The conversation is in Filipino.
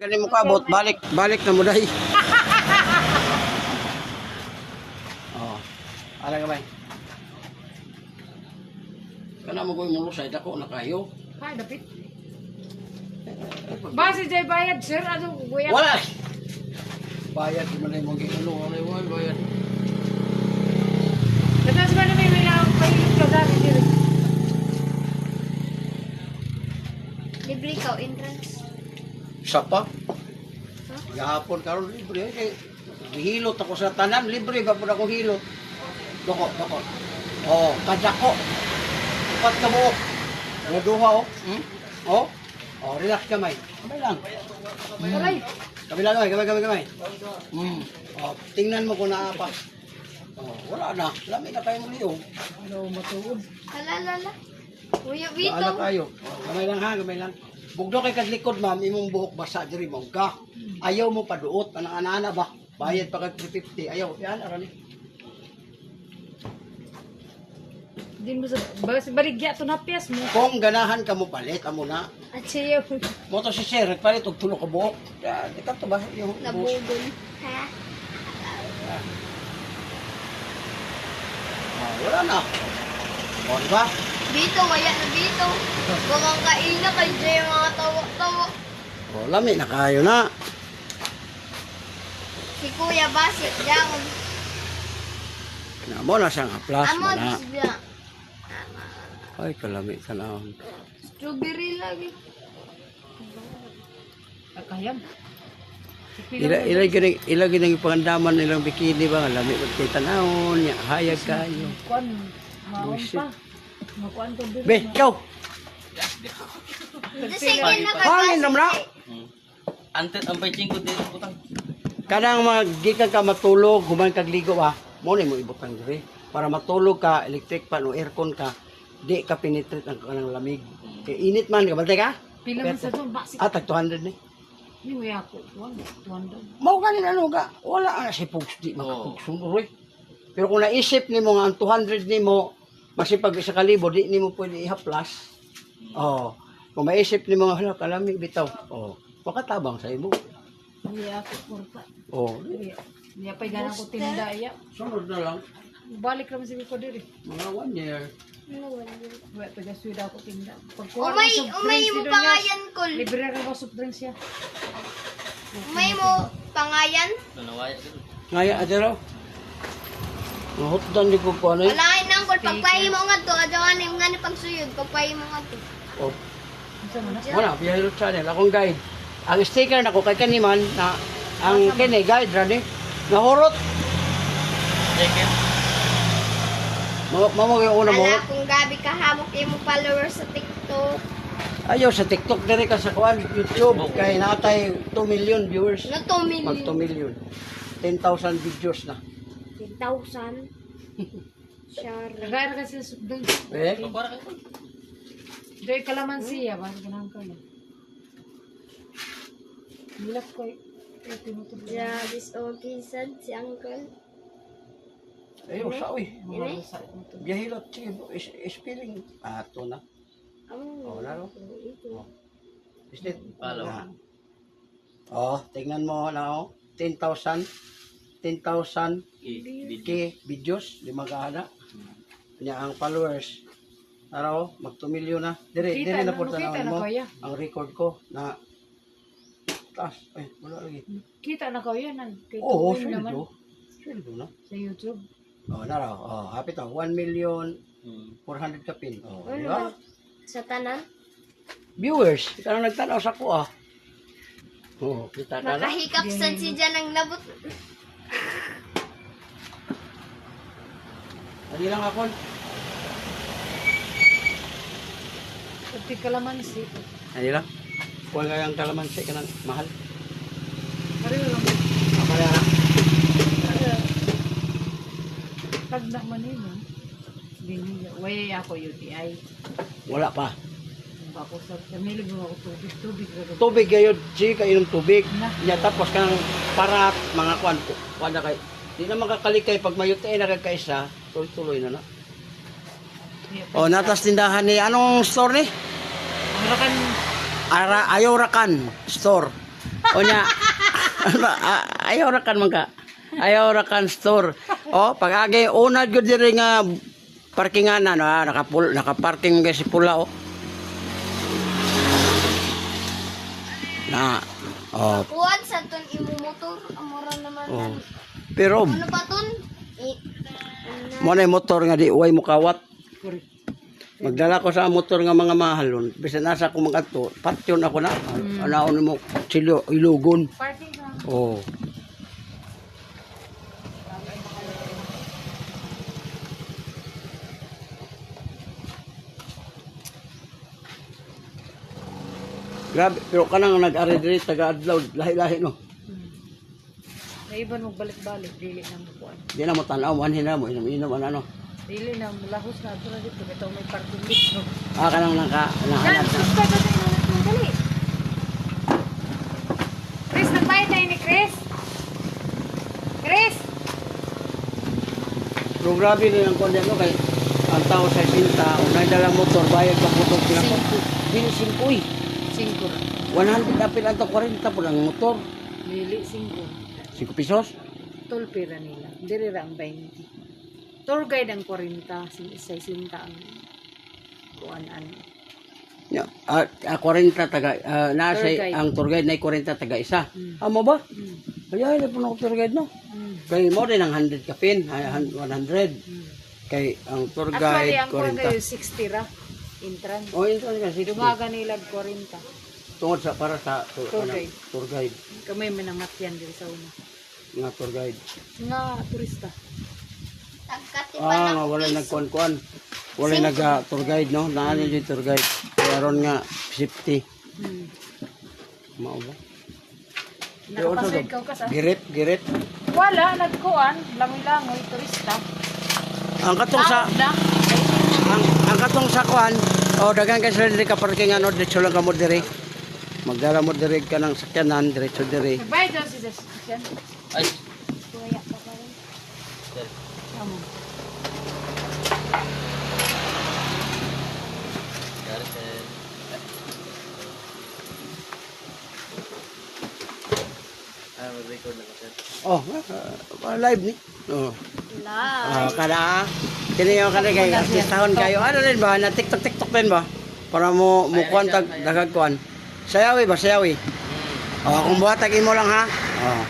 Kani mo kabot, balik na mo dahi. Oh. Ala ka bay. Kana mo ko mulusay dako na kayo. Ha, dapit. Base jay bayad sir, ano kuya? Wala. Bayad di man ay mo giulo, wala bayad. Katas ba na may lang pahilot ka dati dito? Libre ikaw, entrance. Sapa. Gahapon karon libre kay gihilot ako sa tanan, libre ba pud ako hilot. Doko. Oh, kadako. Upat ka buok. Mo duha oh. Oh. Oh, relax kamay. Kamay lang. Aray, Kamay. Oh, tingnan mo kung naapa. Oh, wala na. Lami na kayo mo liyo. ano matuod? Halalala. Kuya Vito. Baala kayo. Oh, kamay lang. Bugdo kay kaglikod ma'am, imong buhok basa diri mo ka. Ayaw mo paduot, ana ba? Bayad pa kag 350. Ayaw, yan ara ni. Din mo sa baligya to na piyas mo. Kung ganahan ka mo palit amo na. At siya Mo to si Sir, palit og tulo ka buhok. Ya, di ka to ba yung buhok? nabugol. Ha? Oh, wala na. Oh, di ba? Vito, waya na Vito. Huwag kang kaina kay Jay mga tawa-tawa. Oh, lami na kayo na. Si Kuya Basit, diyan. Na mo na siyang aplas mo Amo, na. diyan. Ay, kalami ka na. Strawberry lagi. Akayam. Ila ginang ipangandaman nilang bikini ba? Lami ko kay tanawon, nya hayag kayo. Kuan, maon pa. Makuan ko dito. Be, ikaw. Sige na kay Hangin naman na. Antet ang pagching ko dito putang. Kanang magikan ka matulog, human kag ligo ba? Mo ni mo ibutang diri para matulog ka, electric fan o aircon ka, di ka penetrate ang kanang lamig. Kay init man ka, bantay ka? Pila man sa to, basi. Tag 200 ni. Ni waya ko, kuan, tuwanda. Mao ganin ano ka? Wala nga si Pugs di makapugsunoy. Pero kung naisip nimo nga ang 200 nimo masipag sa kalibo, di nimo pwede ihaplas. Oh, kung maisip nimo nga hala kalamig bitaw. Oh, makatabang sa imo. Waya ko kurta. Oh, Niya pa ganang ko tinda iya. sunod na lang. Balik naman si ko diri. Mga 1 year. Waya pa gaswid ako tinda. Umay mo pangayan ko. Libre ra ko soft drinks ya. Umay mo pangayan. Nanawaya dito. Ngaya adero. Mahutdan di ko ko ano. Alain nang kol pagpahi mo nga to, adawan ni nga ni pagsuyod, pagpahi mo nga to. Oh, Unsa man na? wala, Biyahiro Channel, akong guide. Ang sticker na ko kay kaniman na ang kini guide ra ni. Nahurot. Jacket. Mamo yung una mo. Ala, kung gabi ka hamok yung followers sa TikTok. Ayaw sa TikTok diri ka sa kuan YouTube kay natay 2 million viewers. No, 2 Mag 2 million. million. 10,000 videos na. 10,000. Share. Nagara kasi sa soft drinks. Eh, Para ka. Dahil kalamansi ya, basta ganang ka lang. Hilap ko eh. Grabe, okay sad si Uncle. ayaw sa uy. Ini? Biyahiro spelling ato na. Oh, laro. Ito. Isn't Follow. Oh, tingnan mo na oh. 10,000 Video. K videos, di magkahada. Kanya ang followers. Araw, mag 2 million na. Dire na po kita na mo. kaya. Ang record ko na taas. Ay, wala lagi. Kita na ko yan. Oo, naman sweldo. Sweldo na. sa YouTube. Oh, naraw. Oh, happy to. 1,400,000 ka pin. Oh, di ba? Sa tanan? Viewers, ikaw na nagtanaw sa ko ah. Oh, kita ka na. Makahikap sad si Jan ang nabot. Hindi lang ako. Pati kalamansi. Hindi lang. Kuha nga yung kalamansi ka ng mahal. Pareho lang. Apa na na? Pag naman yun. Waya ako UTI. Wala pa. Ako sa namilig mo ako tubig. Tubig kayo, G, kainom tubig. Na. Nya tapos kanang parat, mga kuan po. Kuan na kay. Di na makakalikay pag may UTI na kagkaisa, tuloy-tuloy na na. Oh, natas tindahan ni anong store ni? Ang rakan Ayaw Rakan store. Unya, ayaw ra kan man ka. Ayaw ra kan store. Oh, pag agi unad gud diri nga parkinganan, nakaparking gyud si pula oh. Na. Oh, Kuwan sa ton imo motor. Amora naman. oh. Pero Ano pa ton? mo na yung motor nga di uway mo kawat. Correct. Magdala ko sa motor nga mga mahalon. Bisan nasa ko magato, patyon ako na. Anaon mo silo ilugon. Parking na. Oh. Grabe, pero kanang nag-ari diri taga-adlaw, lahi-lahi no. May iba nung balik-balik, dili na mo kuan. Di na mo tanaw, manhin na mo, inom-inom, ano. Dili na lahos na ito na dito. Ito may parking dito. Ah, kanang Yan, nahanap na. susta ka sa inyo. Dali. Chris, nagbayad na ni Chris. Chris! Pero grabe rin ang kanya no, kay ang tao sa sinta, unay dalang motor, bayad ka putong pinako. Dili 5 uy. 5 ra. 100 na pila to 40 po lang motor. Dili 5. 5 pesos. Tol pera nila. Diri ra ang 20. Tour guide ang 40. Sa sinta ang kuan-an. Ya, 40 taga nasa Tour guide. ang tour guide na 40 taga isa. Mm. Amo ba? Mm. Kaya ila po na tour guide no. Mm. Kay mo din ang 100 ka pin, 100. Mm. Kay ang tour Actually, guide ang kuan kayo 40. 60 ra. Entrance. Oh, ito nga si Dumaga nila 40. tungod sa para sa Tour guide. tour guide, Kamay manamatyan diri sa una. nga tour guide. Nga turista. Tagkatipan Ah, nga ako wala piso. nagkuan-kuan. Wala nag tour guide no. Naani di tour guide. Kaya ron nga 50. Hmm. Mao ba? Nakapasoy ka ka sa. Girit. Wala, nagkuan. Langoy-langoy, turista. Ang katong sa Na? ang katong sa kuan, dagan ka sila diri ka parking ano, diretso lang ka mo diri. Magdala mo diri ka ng sakyanan, diretso diri. Nagbayad daw si Christian. Ay, Kuya pa pa rin. sir. Amo. Sorry, sir. Mag-record na ko, sir. Oh, live ni. Oh. Live. Kada kini yung kada kay artistahon kayo. Ano rin ba na TikTok rin ba? Para mo kuan tag dagag kuan. Sayawi ba sayawi? Oh, kung buhatag imo lang ha. Oh.